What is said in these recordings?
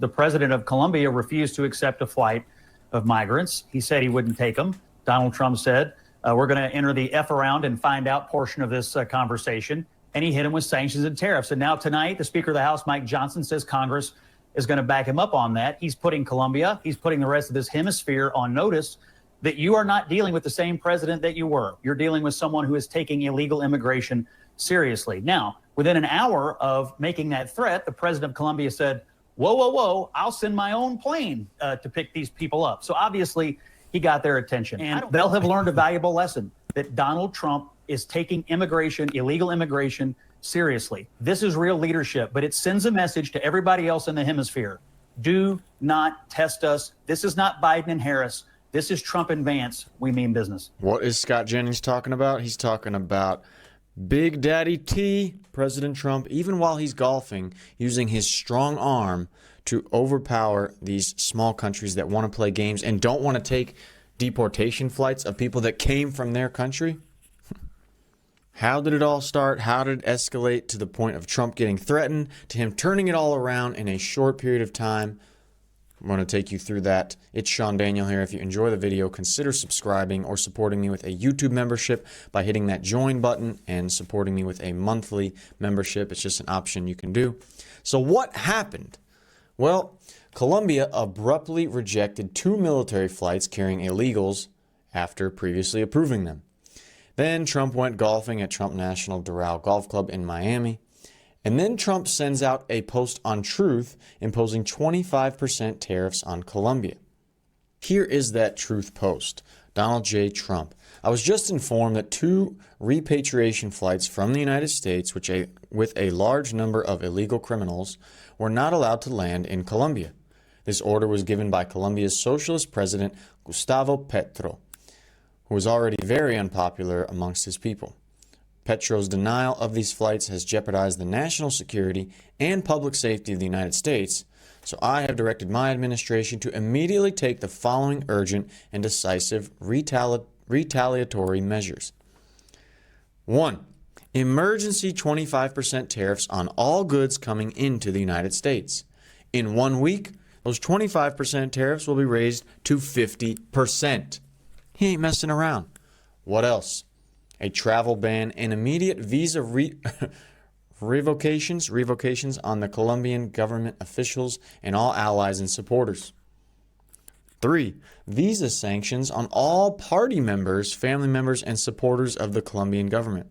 The president of Colombia refused to accept a flight of migrants. He said he wouldn't take them. Donald Trump said, we're going to enter the F around and find out portion of this conversation. And he hit him with sanctions and tariffs. And now tonight, the Speaker of the House, Mike Johnson, says Congress is going to back him up on that. He's putting Colombia, he's putting the rest of this hemisphere on notice that you are not dealing with the same president that you were. You're dealing with someone who is taking illegal immigration seriously. Now, within an hour of making that threat, the president of Colombia said, whoa, whoa, whoa, I'll send my own plane to pick these people up. So obviously, he got their attention. And they'll have learned a valuable lesson that Donald Trump is taking immigration, illegal immigration, seriously. This is real leadership, but it sends a message to everybody else in the hemisphere. Do not test us. This is not Biden and Harris. This is Trump and Vance. We mean business. What is Scott Jennings talking about? He's talking about Big Daddy T, President Trump, even while he's golfing, using his strong arm to overpower these small countries that want to play games and don't want to take deportation flights of people that came from their country. How did it all start? How did it escalate to the point of Trump getting threatened, to him turning it all around in a short period of time? I'm going to take you through that. It's Sean Daniel here. If you enjoy the video, consider subscribing or supporting me with a YouTube membership by hitting that join button and supporting me with a monthly membership. It's just an option you can do. So what happened? Well, Colombia abruptly rejected 2 military flights carrying illegals after previously approving them. Then Trump went golfing at Trump National Doral Golf Club in Miami. And then Trump sends out a post on Truth imposing 25% tariffs on Colombia. Here is that Truth post. Donald J. Trump. I was just informed that 2 repatriation flights from the United States, with a large number of illegal criminals, were not allowed to land in Colombia. This order was given by Colombia's socialist president, Gustavo Petro, who was already very unpopular amongst his people. Petro's denial of these flights has jeopardized the national security and public safety of the United States, so I have directed my administration to immediately take the following urgent and decisive retaliatory measures. 1. Emergency 25% tariffs on all goods coming into the United States. In 1 week, those 25% tariffs will be raised to 50%. He ain't messing around. What else? A travel ban and immediate visa revocations on the Colombian government officials and all allies and supporters. 3. Visa sanctions on all party members, family members, and supporters of the Colombian government.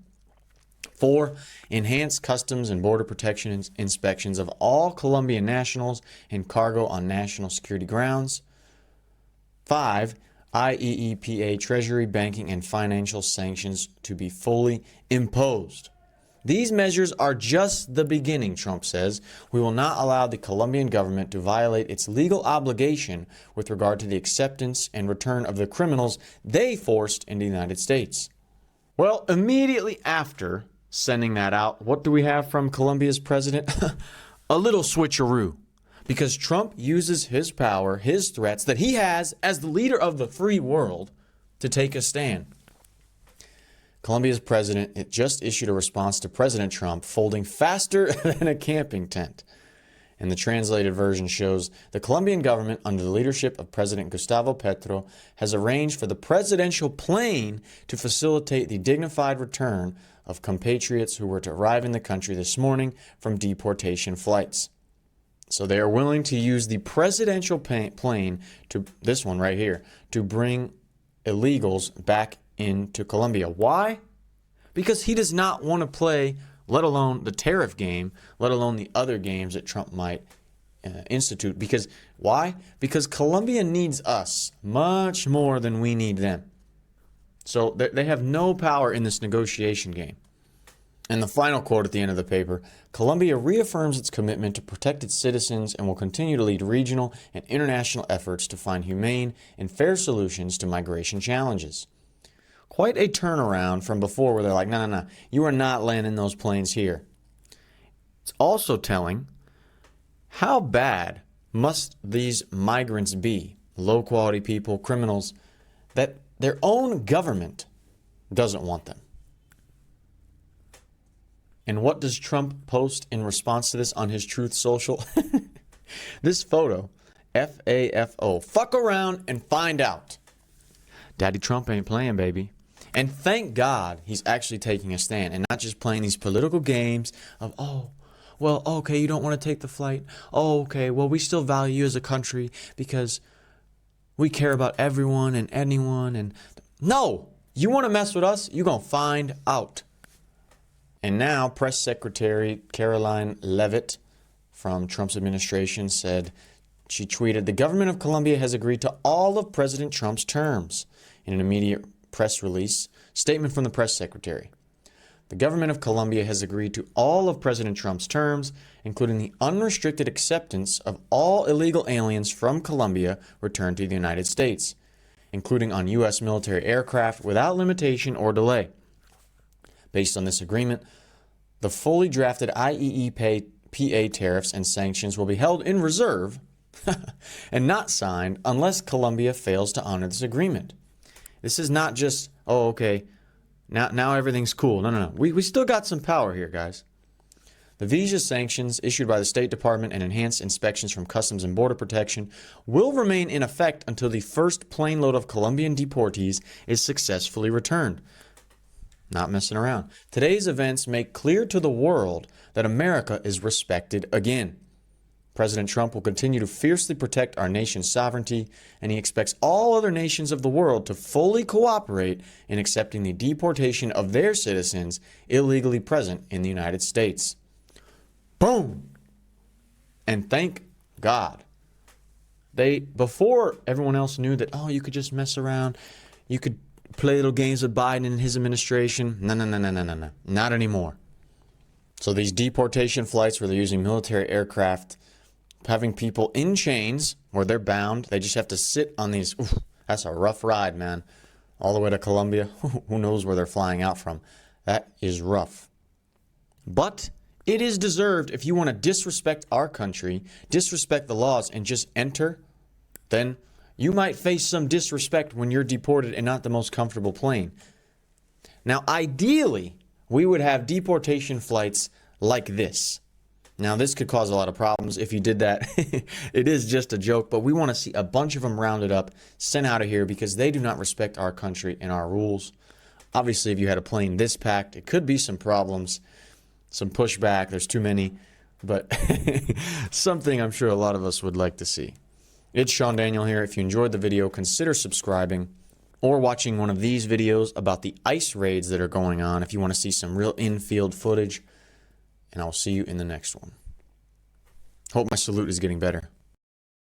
4. Enhanced customs and border protection inspections of all Colombian nationals and cargo on national security grounds. 5. IEEPA Treasury, banking, and financial sanctions to be fully imposed. These measures are just the beginning, Trump says. We will not allow the Colombian government to violate its legal obligation with regard to the acceptance and return of the criminals they forced into the United States. Well, immediately after sending that out, what do we have from Colombia's president? A little switcheroo. Because Trump uses his power, his threats that he has as the leader of the free world to take a stand. Colombia's president just issued a response to President Trump folding faster than a camping tent. And the translated version shows the Colombian government, under the leadership of President Gustavo Petro, has arranged for the presidential plane to facilitate the dignified return of compatriots who were to arrive in the country this morning from deportation flights. So they are willing to use the presidential plane, to this one right here, to bring illegals back into Colombia. Why? Because he does not want to play, let alone the tariff game, let alone the other games that Trump might institute. Because why? Because Colombia needs us much more than we need them. So they have no power in this negotiation game. And the final quote at the end of the paper, Colombia reaffirms its commitment to protect its citizens and will continue to lead regional and international efforts to find humane and fair solutions to migration challenges. Quite a turnaround from before where they're like, no, you are not landing those planes here. It's also telling how bad must these migrants be, low-quality people, criminals, that their own government doesn't want them. And what does Trump post in response to this on his Truth Social? This photo, FAFO, fuck around and find out. Daddy Trump ain't playing, baby. And thank God he's actually taking a stand and not just playing these political games of, oh, well, okay, you don't want to take the flight. Oh, okay, well, we still value you as a country because we care about everyone and anyone. And no, you want to mess with us, you're going to find out. And now Press Secretary Caroline Leavitt from Trump's administration said, she tweeted, the government of Colombia has agreed to all of President Trump's terms. In an immediate press release, statement from the press secretary. The government of Colombia has agreed to all of President Trump's terms, including the unrestricted acceptance of all illegal aliens from Colombia returned to the United States, including on U.S. military aircraft without limitation or delay. Based on this agreement, the fully drafted IEEPA tariffs and sanctions will be held in reserve and not signed unless Colombia fails to honor this agreement. This is not just, oh, okay, now everything's cool. No. We still got some power here, guys. The visa sanctions issued by the State Department and enhanced inspections from Customs and Border Protection will remain in effect until the first plane load of Colombian deportees is successfully returned. Not messing around. Today's events make clear to the world that America is respected again. President Trump will continue to fiercely protect our nation's sovereignty, and he expects all other nations of the world to fully cooperate in accepting the deportation of their citizens illegally present in the United States. Boom! And thank God. Before everyone else knew that, oh, you could just mess around, you could play little games with Biden and his administration. No. Not anymore. So these deportation flights where they're using military aircraft, having people in chains where they're bound, they just have to sit on these. Oof, that's a rough ride, man. All the way to Colombia. Who knows where they're flying out from? That is rough. But it is deserved. If you want to disrespect our country, disrespect the laws, and just enter, then you might face some disrespect when you're deported and not the most comfortable plane. Now, ideally, we would have deportation flights like this. Now, this could cause a lot of problems if you did that. It is just a joke, but we want to see a bunch of them rounded up, sent out of here because they do not respect our country and our rules. Obviously, if you had a plane this packed, it could be some problems, some pushback. There's too many, but something I'm sure a lot of us would like to see. It's Sean Daniel here. If you enjoyed the video, consider subscribing or watching one of these videos about the ICE raids that are going on if you want to see some real in-field footage. And I'll see you in the next one. Hope my salute is getting better.